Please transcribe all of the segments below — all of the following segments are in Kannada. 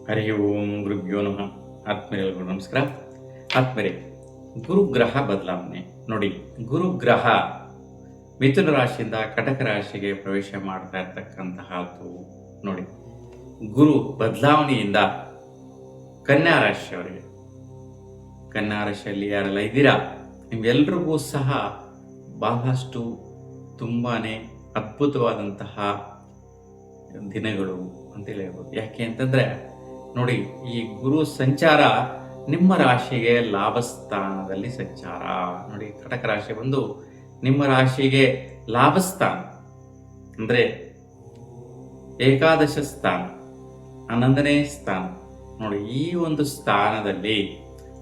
ಹರಿ ಓಂ ಗುರುಭ್ಯೋ ನಮಃ. ಆತ್ಮೀಯರಿಗೂ ನಮಸ್ಕಾರ. ಆತ್ಮೀಯರೇ, ಗುರುಗ್ರಹ ಬದಲಾವಣೆ ನೋಡಿ. ಗುರುಗ್ರಹ ಮಿಥುನ ರಾಶಿಯಿಂದ ಕಟಕ ರಾಶಿಗೆ ಪ್ರವೇಶ ಮಾಡ್ತಾ ಇರ್ತಕ್ಕಂತಹದ್ದು ನೋಡಿ. ಗುರು ಬದಲಾವಣೆಯಿಂದ ಕನ್ಯಾ ರಾಶಿಯವರಿಗೆ, ಕನ್ಯಾ ರಾಶಿಯಲ್ಲಿ ಯಾರೆಲ್ಲ ಇದ್ದೀರಾ ನಿಮ್ಗೆಲ್ರಿಗೂ ಸಹ ಬಹಳಷ್ಟು ತುಂಬಾನೇ ಅದ್ಭುತವಾದಂತಹ ದಿನಗಳು ಅಂತೇಳಿ ಹೇಳ್ಬೋದು. ಯಾಕೆ ಅಂತಂದ್ರೆ ನೋಡಿ, ಈ ಗುರು ಸಂಚಾರ ನಿಮ್ಮ ರಾಶಿಗೆ ಲಾಭಸ್ಥಾನದಲ್ಲಿ ಸಂಚಾರ ನೋಡಿ. ಕಟಕ ರಾಶಿ ಬಂದು ನಿಮ್ಮ ರಾಶಿಗೆ ಲಾಭಸ್ಥಾನ ಅಂದ್ರೆ ಏಕಾದಶ ಸ್ಥಾನ, 11ನೇ ಸ್ಥಾನ ನೋಡಿ. ಈ ಒಂದು ಸ್ಥಾನದಲ್ಲಿ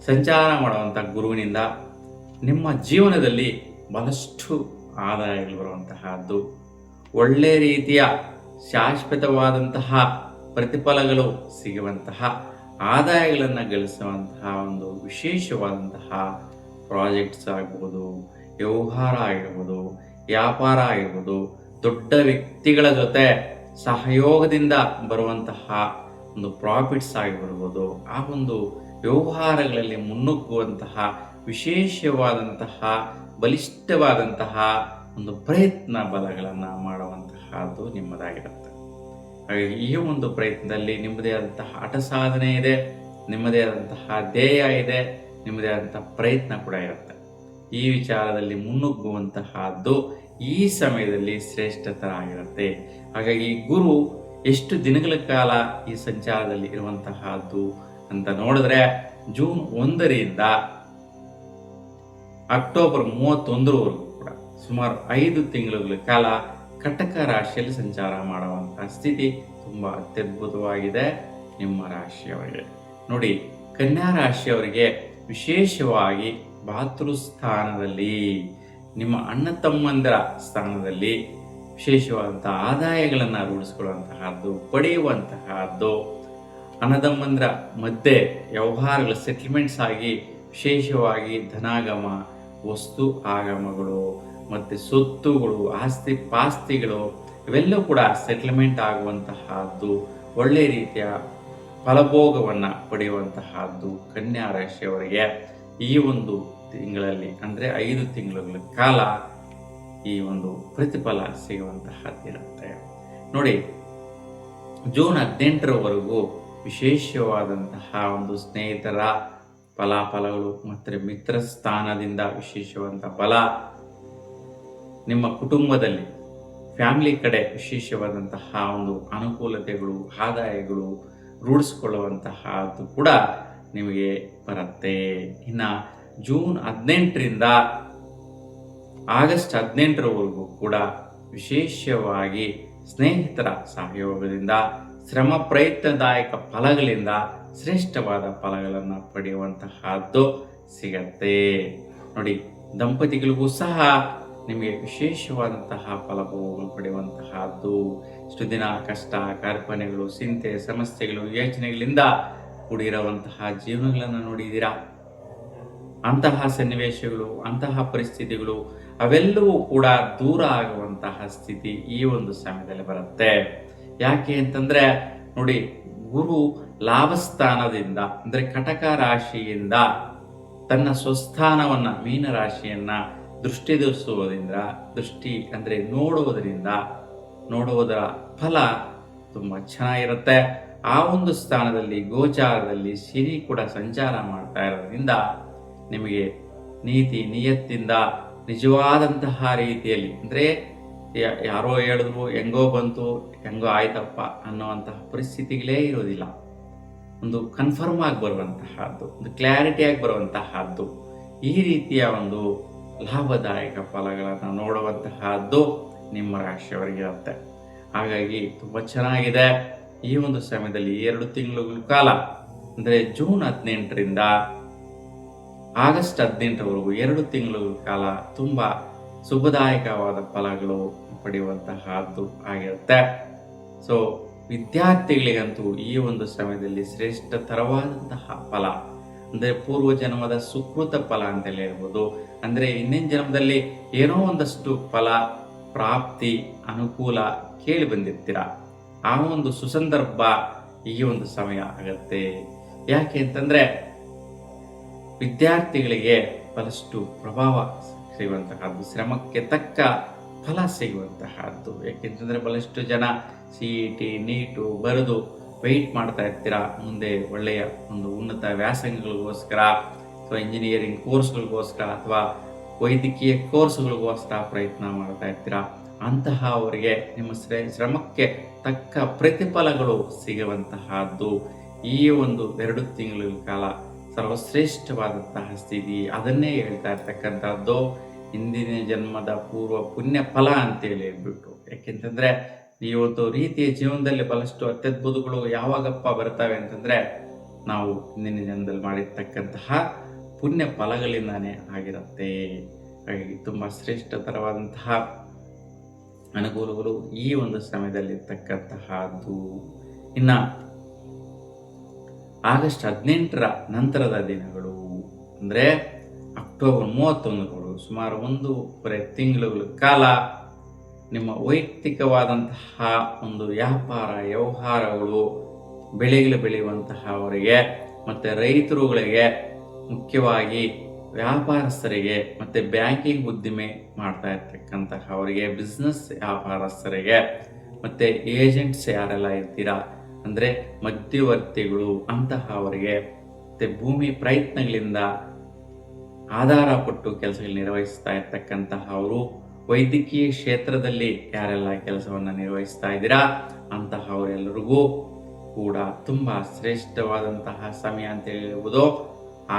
ಸಂಚಾರ ಮಾಡುವಂತಹ ಗುರುವಿನಿಂದ ನಿಮ್ಮ ಜೀವನದಲ್ಲಿ ಬಹಳಷ್ಟು ಆದಾಯಗಳು ಬರುವಂತಹದ್ದು, ಒಳ್ಳೆ ರೀತಿಯ ಶಾಶ್ವತವಾದಂತಹ ಪ್ರತಿಫಲಗಳು ಸಿಗುವಂತಹ, ಆದಾಯಗಳನ್ನು ಗಳಿಸುವಂತಹ ಒಂದು ವಿಶೇಷವಾದಂತಹ ಪ್ರಾಜೆಕ್ಟ್ಸ್ ಆಗ್ಬೋದು, ವ್ಯವಹಾರ ಆಗಿರ್ಬೋದು, ವ್ಯಾಪಾರ ಆಗಿರ್ಬೋದು, ದೊಡ್ಡ ವ್ಯಕ್ತಿಗಳ ಜೊತೆ ಸಹಯೋಗದಿಂದ ಬರುವಂತಹ ಒಂದು ಪ್ರಾಫಿಟ್ಸ್ ಆಗಿರ್ಬೋದು, ಆ ಒಂದು ವ್ಯವಹಾರಗಳಲ್ಲಿ ಮುನ್ನುಗ್ಗುವಂತಹ ವಿಶೇಷವಾದಂತಹ ಬಲಿಷ್ಠವಾದಂತಹ ಒಂದು ಪ್ರಯತ್ನ ಬಲಗಳನ್ನು ಮಾಡುವಂತಹದ್ದು ನಿಮ್ಮದಾಗಿರುತ್ತೆ. ಹಾಗಾಗಿ ಈ ಒಂದು ಪ್ರಯತ್ನದಲ್ಲಿ ನಿಮ್ಮದೇ ಆದಂತಹ ಹಠ ಸಾಧನೆ ಇದೆ, ನಿಮ್ಮದೇ ಆದಂತಹ ಧ್ಯೇಯ ಇದೆ, ನಿಮ್ಮದೇ ಆದಂತಹ ಪ್ರಯತ್ನ ಕೂಡ ಇರುತ್ತೆ. ಈ ವಿಚಾರದಲ್ಲಿ ಮುನ್ನುಗ್ಗುವಂತಹದ್ದು ಈ ಸಮಯದಲ್ಲಿ ಶ್ರೇಷ್ಠತರ ಆಗಿರುತ್ತೆ. ಹಾಗಾಗಿ ಗುರು ಎಷ್ಟು ದಿನಗಳ ಕಾಲ ಈ ಸಂಚಾರದಲ್ಲಿ ಇರುವಂತಹದ್ದು ಅಂತ ನೋಡಿದ್ರೆ, ಜೂನ್ 1ರಿಂದ ಅಕ್ಟೋಬರ್ 31ರವರೆಗೂ ಕೂಡ ಸುಮಾರು 5 ತಿಂಗಳುಗಳ ಕಾಲ ಕಟಕ ರಾಶಿಯಲ್ಲಿ ಸಂಚಾರ ಮಾಡುವಂತಹ ಸ್ಥಿತಿ ತುಂಬಾ ಅತ್ಯದ್ಭುತವಾಗಿದೆ ನಿಮ್ಮ ರಾಶಿಯವರಿಗೆ. ನೋಡಿ, ಕನ್ಯಾ ರಾಶಿಯವರಿಗೆ ವಿಶೇಷವಾಗಿ ಭಾತೃಸ್ಥಾನದಲ್ಲಿ, ನಿಮ್ಮ ಅಣ್ಣ ತಮ್ಮಂದಿರ ಸ್ಥಾನದಲ್ಲಿ ವಿಶೇಷವಾದಂತಹ ಆದಾಯಗಳನ್ನು ರೂಢಿಸಿಕೊಳ್ಳುವಂತಹದ್ದು, ಪಡೆಯುವಂತಹದ್ದು, ಅಣ್ಣತಮ್ಮಂದಿರ ಮಧ್ಯೆ ವ್ಯವಹಾರಗಳ ಸೆಟಲ್ಮೆಂಟ್ಸ್ ಆಗಿ ವಿಶೇಷವಾಗಿ ಧನಾಗಮ, ವಸ್ತು ಆಗಮಗಳು ಮತ್ತು ಸೊತ್ತುಗಳು, ಆಸ್ತಿ ಪಾಸ್ತಿಗಳು ಇವೆಲ್ಲವೂ ಕೂಡ ಸೆಟಲ್ಮೆಂಟ್ ಆಗುವಂತಹದ್ದು, ಒಳ್ಳೆ ರೀತಿಯ ಫಲಭೋಗವನ್ನು ಪಡೆಯುವಂತಹದ್ದು ಕನ್ಯಾ ರಾಶಿಯವರಿಗೆ ಈ ಒಂದು ತಿಂಗಳಲ್ಲಿ ಅಂದರೆ 5 ತಿಂಗಳುಗಳ ಕಾಲ ಈ ಒಂದು ಪ್ರತಿಫಲ ಸಿಗುವಂತಹದ್ದಿರುತ್ತೆ ನೋಡಿ. ಜೂನ್ 18ರವರೆಗೂ ವಿಶೇಷವಾದಂತಹ ಒಂದು ಸ್ನೇಹಿತರ ಫಲಾಫಲಗಳು ಮತ್ತು ಮಿತ್ರ ಸ್ಥಾನದಿಂದ ವಿಶೇಷವಾದಂತಹ ಫಲ, ನಿಮ್ಮ ಕುಟುಂಬದಲ್ಲಿ ಫ್ಯಾಮಿಲಿ ಕಡೆ ವಿಶೇಷವಾದಂತಹ ಒಂದು ಅನುಕೂಲತೆಗಳು, ಆದಾಯಗಳು ರೂಢಿಸಿಕೊಳ್ಳುವಂತಹದ್ದು ಕೂಡ ನಿಮಗೆ ಬರುತ್ತೆ. ಇನ್ನು ಜೂನ್ 18ರಿಂದ ಆಗಸ್ಟ್ 18ರವರೆಗೂ ಕೂಡ ವಿಶೇಷವಾಗಿ ಸ್ನೇಹಿತರ ಸಹಯೋಗದಿಂದ, ಶ್ರಮ ಪ್ರಯತ್ನದಾಯಕ ಫಲಗಳಿಂದ ಶ್ರೇಷ್ಠವಾದ ಫಲಗಳನ್ನು ಪಡೆಯುವಂತಹದ್ದು ಸಿಗತ್ತೆ ನೋಡಿ. ದಂಪತಿಗಳಿಗೂ ಸಹ ನಿಮಗೆ ವಿಶೇಷವಾದಂತಹ ಫಲಭೋಗಗಳು ಪಡೆಯುವಂತಹದ್ದು. ಇಷ್ಟು ದಿನ ಕಷ್ಟ ಕಾರ್ಪಣ್ಯಗಳು, ಚಿಂತೆ, ಸಮಸ್ಯೆಗಳು, ಯೋಚನೆಗಳಿಂದ ಕೂಡಿರುವಂತಹ ಜೀವನಗಳನ್ನು ನೋಡಿದ್ದೀರಾ. ಅಂತಹ ಸನ್ನಿವೇಶಗಳು, ಅಂತಹ ಪರಿಸ್ಥಿತಿಗಳು ಅವೆಲ್ಲವೂ ಕೂಡ ದೂರ ಆಗುವಂತಹ ಸ್ಥಿತಿ ಈ ಒಂದು ಸಮಯದಲ್ಲಿ ಬರುತ್ತೆ. ಯಾಕೆ ಅಂತಂದ್ರೆ ನೋಡಿ, ಗುರು ಲಾಭಸ್ಥಾನದಿಂದ ಅಂದರೆ ಕಟಕ ರಾಶಿಯಿಂದ ತನ್ನ ಸ್ವಸ್ಥಾನವನ್ನ ಮೀನ ರಾಶಿಯನ್ನ ದೃಷ್ಟಿ ಅಂದರೆ ನೋಡುವುದರ ಫಲ ತುಂಬಾ ಚೆನ್ನಾಗಿರುತ್ತೆ. ಆ ಒಂದು ಸ್ಥಾನದಲ್ಲಿ ಗೋಚಾರದಲ್ಲಿ ಶನಿ ಕೂಡ ಸಂಚಾರ ಮಾಡ್ತಾ ಇರೋದ್ರಿಂದ ನಿಮಗೆ ನೀತಿ ನಿಯತ್ತಿಂದ ನಿಜವಾದಂತಹ ರೀತಿಯಲ್ಲಿ, ಅಂದರೆ ಯಾರೋ ಹೇಳಿದ್ರು ಹೆಂಗೋ ಬಂತು ಹೆಂಗೋ ಆಯ್ತಪ್ಪ ಅನ್ನುವಂತಹ ಪರಿಸ್ಥಿತಿಗಳೇ ಇರೋದಿಲ್ಲ. ಒಂದು ಕನ್ಫರ್ಮ್ ಆಗಿ ಬರುವಂತಹದ್ದು, ಒಂದು ಕ್ಲಾರಿಟಿಯಾಗಿ ಬರುವಂತಹದ್ದು, ಈ ರೀತಿಯ ಒಂದು ಲಾಭದಾಯಕ ಫಲಗಳನ್ನು ನೋಡುವಂತಹದ್ದು ನಿಮ್ಮ ರಾಶಿಯವರಿಗೆ ಇರುತ್ತೆ. ಹಾಗಾಗಿ ತುಂಬ ಚೆನ್ನಾಗಿದೆ. ಈ ಒಂದು ಸಮಯದಲ್ಲಿ 2 ತಿಂಗಳ ಕಾಲ ಅಂದರೆ ಜೂನ್ 18ರಿಂದ ಆಗಸ್ಟ್ 18ರವರೆಗೂ 2 ತಿಂಗಳ ಕಾಲ ತುಂಬ ಶುಭದಾಯಕವಾದ ಫಲಗಳು ಪಡೆಯುವಂತಹದ್ದು ಆಗಿರುತ್ತೆ. ಸೊ ವಿದ್ಯಾರ್ಥಿಗಳಿಗಂತೂ ಈ ಒಂದು ಸಮಯದಲ್ಲಿ ಶ್ರೇಷ್ಠತರವಾದಂತಹ ಫಲ ಅಂದರೆ ಪೂರ್ವ ಜನ್ಮದ ಸುಕೃತ ಫಲ ಅಂತೇಳಿ ಹೇಳ್ಬೋದು. ಅಂದರೆ ಹಿಂದಿನ ಜನ್ಮದಲ್ಲಿ ಏನೋ ಒಂದಷ್ಟು ಫಲ ಪ್ರಾಪ್ತಿ ಅನುಕೂಲ ಕೇಳಿ ಬಂದಿರ್ತೀರ. ಆ ಒಂದು ಸುಸಂದರ್ಭ ಈ ಒಂದು ಸಮಯ ಆಗತ್ತೆ. ಯಾಕೆ ಅಂತಂದ್ರೆ ವಿದ್ಯಾರ್ಥಿಗಳಿಗೆ ಬಹಳಷ್ಟು ಪ್ರಭಾವ ಸಿಗುವಂತಹದ್ದು, ಶ್ರಮಕ್ಕೆ ತಕ್ಕ ಫಲ ಸಿಗುವಂತಹದ್ದು. ಯಾಕೆಂತಂದ್ರೆ ಬಹಳಷ್ಟು ಜನ CET ನೀಟು ಬರೆದು ವೆಯ್ಟ್ ಮಾಡ್ತಾ ಇರ್ತೀರಾ, ಮುಂದೆ ಒಳ್ಳೆಯ ಒಂದು ಉನ್ನತ ವ್ಯಾಸಂಗಗಳಿಗೋಸ್ಕರ ಅಥವಾ ಇಂಜಿನಿಯರಿಂಗ್ ಕೋರ್ಸ್ಗಳಿಗೋಸ್ಕರ ಅಥವಾ ವೈದ್ಯಕೀಯ ಕೋರ್ಸ್ಗಳಿಗೋಸ್ಕರ ಪ್ರಯತ್ನ ಮಾಡ್ತಾ ಇರ್ತೀರಾ. ಅಂತಹ ಅವರಿಗೆ ನಿಮ್ಮ ಶ್ರಮಕ್ಕೆ ತಕ್ಕ ಪ್ರತಿಫಲಗಳು ಸಿಗುವಂತಹದ್ದು ಈ ಒಂದು 2 ತಿಂಗಳ ಕಾಲ ಸರ್ವಶ್ರೇಷ್ಠವಾದಂತಹ ಸ್ಥಿತಿ. ಅದನ್ನೇ ಹೇಳ್ತಾ ಇರ್ತಕ್ಕಂಥದ್ದು ಹಿಂದಿನ ಜನ್ಮದ ಪೂರ್ವ ಪುಣ್ಯ ಫಲ ಅಂತೇಳಿ ಹೇಳ್ಬಿಟ್ಟು. ಯಾಕೆಂತಂದ್ರೆ ಈ ಒಂದು ರೀತಿಯ ಜೀವನದಲ್ಲಿ ಬಹಳಷ್ಟು ಅತ್ಯದ್ಭುತಗಳು ಯಾವಾಗಪ್ಪ ಬರ್ತವೆ ಅಂತಂದ್ರೆ ನಾವು ಹಿಂದಿನ ಜನ್ಮದಲ್ಲಿ ಮಾಡಿರ್ತಕ್ಕಂತಹ ಪುಣ್ಯ ಫಲಗಳಿಂದಾನೇ ಆಗಿರುತ್ತೆ. ಹಾಗಾಗಿ ತುಂಬಾ ಶ್ರೇಷ್ಠತರವಾದಂತಹ ಅನುಕೂಲಗಳು ಈ ಒಂದು ಸಮಯದಲ್ಲಿ ಇರ್ತಕ್ಕಂತಹದ್ದು. ಇನ್ನ ಆಗಸ್ಟ್ 18ರ ನಂತರದ ದಿನಗಳು ಅಂದ್ರೆ ಅಕ್ಟೋಬರ್ 31ಗಳು, ಸುಮಾರು 1.5 ತಿಂಗಳುಗಳ ಕಾಲ ನಿಮ್ಮ ವೈಯಕ್ತಿಕವಾದಂತಹ ಒಂದು ವ್ಯಾಪಾರ ವ್ಯವಹಾರಗಳು, ಬೆಳೆಗಳು ಬೆಳೆಯುವಂತಹವರಿಗೆ ಮತ್ತೆ ರೈತರುಗಳಿಗೆ, ಮುಖ್ಯವಾಗಿ ವ್ಯಾಪಾರಸ್ಥರಿಗೆ ಮತ್ತೆ ಬ್ಯಾಂಕಿಂಗ್ ಉದ್ದಿಮೆ ಮಾಡ್ತಾ ಇರ್ತಕ್ಕಂತಹವರಿಗೆ, ಬಿಸ್ನೆಸ್ ವ್ಯಾಪಾರಸ್ಥರಿಗೆ ಮತ್ತೆ ಏಜೆಂಟ್ಸ್ ಯಾರೆಲ್ಲ ಇರ್ತೀರಾ ಅಂದ್ರೆ ಮಧ್ಯವರ್ತಿಗಳು ಅಂತಹವರಿಗೆ, ಮತ್ತೆ ಭೂಮಿ ಪ್ರಯತ್ನಗಳಿಂದ ಆಧಾರ ಪಟ್ಟು ಕೆಲಸಗಳು ನಿರ್ವಹಿಸ್ತಾ ಇರ್ತಕ್ಕಂತಹವರು, ವೈದ್ಯಕೀಯ ಕ್ಷೇತ್ರದಲ್ಲಿ ಯಾರೆಲ್ಲ ಕೆಲಸವನ್ನ ನಿರ್ವಹಿಸ್ತಾ ಇದ್ದೀರಾ ಅಂತಹವರೆಲ್ಲರಿಗೂ ಕೂಡ ತುಂಬಾ ಶ್ರೇಷ್ಠವಾದಂತಹ ಸಮಯ ಅಂತ ಹೇಳ್ಬೋದು.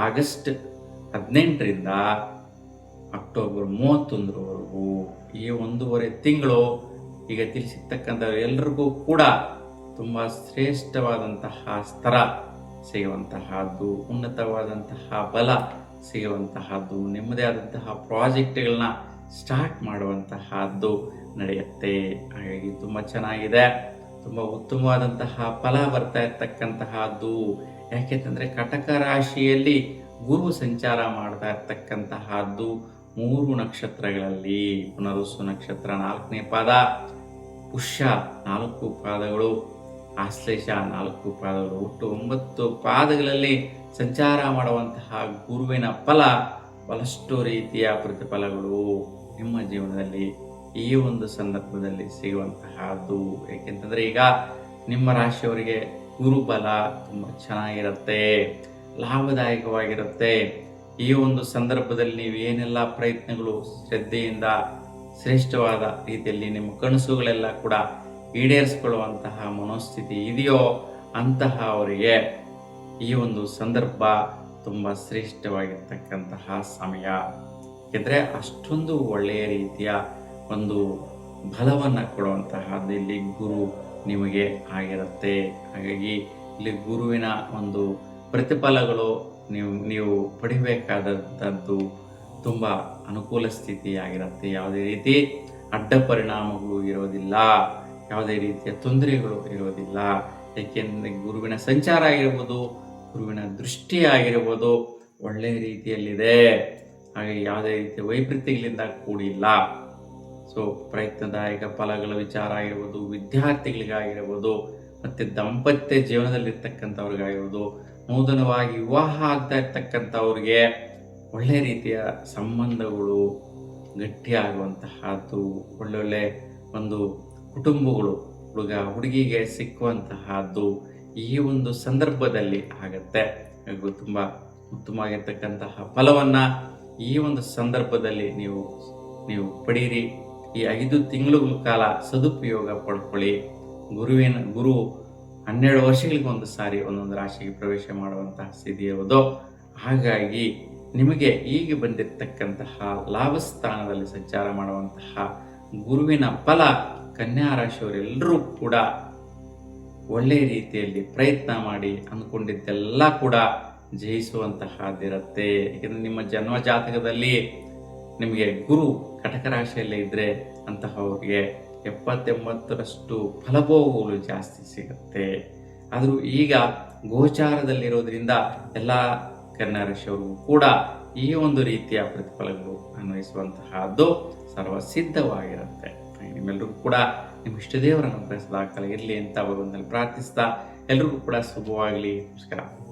ಆಗಸ್ಟ್ 18ರಿಂದ ಅಕ್ಟೋಬರ್ 31ರವರೆಗೂ ಈ 1.5 ತಿಂಗಳು ಈಗ ತಿಳಿಸಿರ್ತಕ್ಕಂಥ ಎಲ್ಲರಿಗೂ ಕೂಡ ತುಂಬಾ ಶ್ರೇಷ್ಠವಾದಂತಹ ಸ್ತರ ಸಿಗುವಂತಹದ್ದು, ಉನ್ನತವಾದಂತಹ ಬಲ ಸಿಗುವಂತಹದ್ದು, ನಿಮ್ಮದೇ ಆದಂತಹ ಪ್ರಾಜೆಕ್ಟ್ಗಳನ್ನ ಸ್ಟಾರ್ಟ್ ಮಾಡುವಂತಹದ್ದು ನಡೆಯುತ್ತೆ. ಹಾಗಾಗಿ ತುಂಬಾ ಚೆನ್ನಾಗಿದೆ, ತುಂಬಾ ಉತ್ತಮವಾದಂತಹ ಫಲ ಬರ್ತಾ ಇರ್ತಕ್ಕಂತಹದ್ದು. ಯಾಕೆಂತಂದ್ರೆ ಕಟಕ ರಾಶಿಯಲ್ಲಿ ಗುರು ಸಂಚಾರ ಮಾಡ್ತಾ ಇರ್ತಕ್ಕಂತಹದ್ದು 3 ನಕ್ಷತ್ರಗಳಲ್ಲಿ, ಪುನರುಸು ನಕ್ಷತ್ರ 4ನೇ ಪಾದ, ಪುಷ್ಯ 4 ಪಾದಗಳು, ಆಶ್ಲೇಷ 4 ಪಾದಗಳು, ಒಟ್ಟು 9 ಪಾದಗಳಲ್ಲಿ ಸಂಚಾರ ಮಾಡುವಂತಹ ಗುರುವಿನ ಫಲ ಬಹಳಷ್ಟು ರೀತಿಯ ಪ್ರತಿಫಲಗಳು ನಿಮ್ಮ ಜೀವನದಲ್ಲಿ ಈ ಒಂದು ಸಂದರ್ಭದಲ್ಲಿ ಸಿಗುವಂತಹದ್ದು. ಏಕೆಂತಂದ್ರೆ ಈಗ ನಿಮ್ಮ ರಾಶಿಯವರಿಗೆ ಗುರುಬಲ ತುಂಬಾ ಚೆನ್ನಾಗಿರುತ್ತೆ, ಲಾಭದಾಯಕವಾಗಿರುತ್ತೆ. ಈ ಒಂದು ಸಂದರ್ಭದಲ್ಲಿ ನೀವು ಏನೆಲ್ಲ ಪ್ರಯತ್ನಗಳು ಶ್ರದ್ಧೆಯಿಂದ ಶ್ರೇಷ್ಠವಾದ ರೀತಿಯಲ್ಲಿ ನಿಮ್ಮ ಕನಸುಗಳೆಲ್ಲ ಕೂಡ ಈಡೇರಿಸಿಕೊಳ್ಳುವಂತಹ ಮನೋಸ್ಥಿತಿ ಇದೆಯೋ ಅಂತಹ ಅವರಿಗೆ ಈ ಒಂದು ಸಂದರ್ಭ ತುಂಬಾ ಶ್ರೇಷ್ಠವಾಗಿರ್ತಕ್ಕಂತಹ ಸಮಯ. ಯಾಕೆಂದ್ರೆ ಅಷ್ಟೊಂದು ಒಳ್ಳೆಯ ರೀತಿಯ ಒಂದು ಬಲವನ್ನ ಕೊಡುವಂತಹದ್ದು ಇಲ್ಲಿ ಗುರು ನಿಮಗೆ ಆಗಿರುತ್ತೆ. ಹಾಗಾಗಿ ಇಲ್ಲಿ ಗುರುವಿನ ಒಂದು ಪ್ರತಿಫಲಗಳು ನೀವು ಪಡಿಬೇಕಾದದ್ದು ತುಂಬಾ ಅನುಕೂಲ ಸ್ಥಿತಿ ಆಗಿರುತ್ತೆ. ಯಾವುದೇ ರೀತಿ ಅಡ್ಡ ಪರಿಣಾಮಗಳು ಇರೋದಿಲ್ಲ, ಯಾವುದೇ ರೀತಿಯ ತೊಂದರೆಗಳು ಇರೋದಿಲ್ಲ. ಏಕೆಂದರೆ ಗುರುವಿನ ಸಂಚಾರ ಆಗಿರ್ಬೋದು, ಗುರುವಿನ ದೃಷ್ಟಿ ಆಗಿರ್ಬೋದು ಒಳ್ಳೆಯ ರೀತಿಯಲ್ಲಿದೆ. ಹಾಗೆ ಯಾವುದೇ ರೀತಿಯ ವೈಪರೀತ್ಯಗಳಿಂದ ಕೂಡಿಲ್ಲ. ಸೊ ಪ್ರಯತ್ನದಾಯಕ ಫಲಗಳ ವಿಚಾರ ಆಗಿರ್ಬೋದು, ವಿದ್ಯಾರ್ಥಿಗಳಿಗಾಗಿರ್ಬೋದು, ಮತ್ತೆ ದಾಂಪತ್ಯ ಜೀವನದಲ್ಲಿರ್ತಕ್ಕಂಥವ್ರಿಗಾಗಿರ್ಬೋದು, ನೂತನವಾಗಿ ವಿವಾಹ ಆಗ್ತಾ ಇರ್ತಕ್ಕಂಥವ್ರಿಗೆ ಒಳ್ಳೆ ರೀತಿಯ ಸಂಬಂಧಗಳು ಗಟ್ಟಿಯಾಗುವಂತಹದ್ದು, ಒಳ್ಳೊಳ್ಳೆ ಒಂದು ಕುಟುಂಬಗಳು ಹುಡುಗ ಹುಡುಗಿಗೆ ಸಿಕ್ಕುವಂತಹದ್ದು ಈ ಒಂದು ಸಂದರ್ಭದಲ್ಲಿ ಆಗತ್ತೆ. ಹಾಗೂ ತುಂಬಾ ಉತ್ತಮವಾಗಿರ್ತಕ್ಕಂತಹ ಫಲವನ್ನ ಈ ಒಂದು ಸಂದರ್ಭದಲ್ಲಿ ನೀವು ಪಡೀರಿ. ಈ 5 ತಿಂಗಳುಗಳ ಕಾಲ ಸದುಪಯೋಗ ಪಡ್ಕೊಳ್ಳಿ. ಗುರು 12 ವರ್ಷಗಳಿಗೊಂದು ಸಾರಿ ಒಂದೊಂದು ರಾಶಿಗೆ ಪ್ರವೇಶ ಮಾಡುವಂತಹ ಸ್ಥಿತಿ ಇರುವುದು. ಹಾಗಾಗಿ ನಿಮಗೆ ಈಗ ಬಂದಿರತಕ್ಕಂತಹ ಲಾಭಸ್ಥಾನದಲ್ಲಿ ಸಂಚಾರ ಮಾಡುವಂತಹ ಗುರುವಿನ ಫಲ ಕನ್ಯಾ ರಾಶಿಯವರೆಲ್ಲರೂ ಕೂಡ ಒಳ್ಳೆಯ ರೀತಿಯಲ್ಲಿ ಪ್ರಯತ್ನ ಮಾಡಿ ಅಂದ್ಕೊಂಡಿದ್ದೆಲ್ಲ ಕೂಡ ಜಯಿಸುವಂತಹದ್ದಿರುತ್ತೆ. ಯಾಕೆಂದ್ರೆ ನಿಮ್ಮ ಜನ್ಮ ಜಾತಕದಲ್ಲಿ ನಿಮಗೆ ಗುರು ಕಟಕ ರಾಶಿಯಲ್ಲೇ ಇದ್ರೆ ಅಂತಹವರಿಗೆ 70-80ರಷ್ಟು ಫಲಭೋಗಗಳು ಜಾಸ್ತಿ ಸಿಗುತ್ತೆ. ಆದರೂ ಈಗ ಗೋಚಾರದಲ್ಲಿರೋದ್ರಿಂದ ಎಲ್ಲ ಕನ್ಯಾ ರಾಶಿಯವರಿಗೂ ಕೂಡ ಈ ಒಂದು ರೀತಿಯ ಪ್ರತಿಫಲಗಳು ಅನ್ವಯಿಸುವಂತಹದ್ದು ಸರ್ವಸಿದ್ಧವಾಗಿರುತ್ತೆ. ನಿಮ್ಮೆಲ್ಲರಿಗೂ ಕೂಡ ನಿಮ್ಮ ಇಷ್ಟ ದೇವರ ಅನುಗ್ರಹ ಸದಾಕಾಲ ಇರಲಿ ಅಂತ ಭಗವಂತನಲ್ಲಿ ಪ್ರಾರ್ಥಿಸ್ತಾ ಎಲ್ರಿಗೂ ಕೂಡ ಶುಭವಾಗಲಿ. ನಮಸ್ಕಾರ.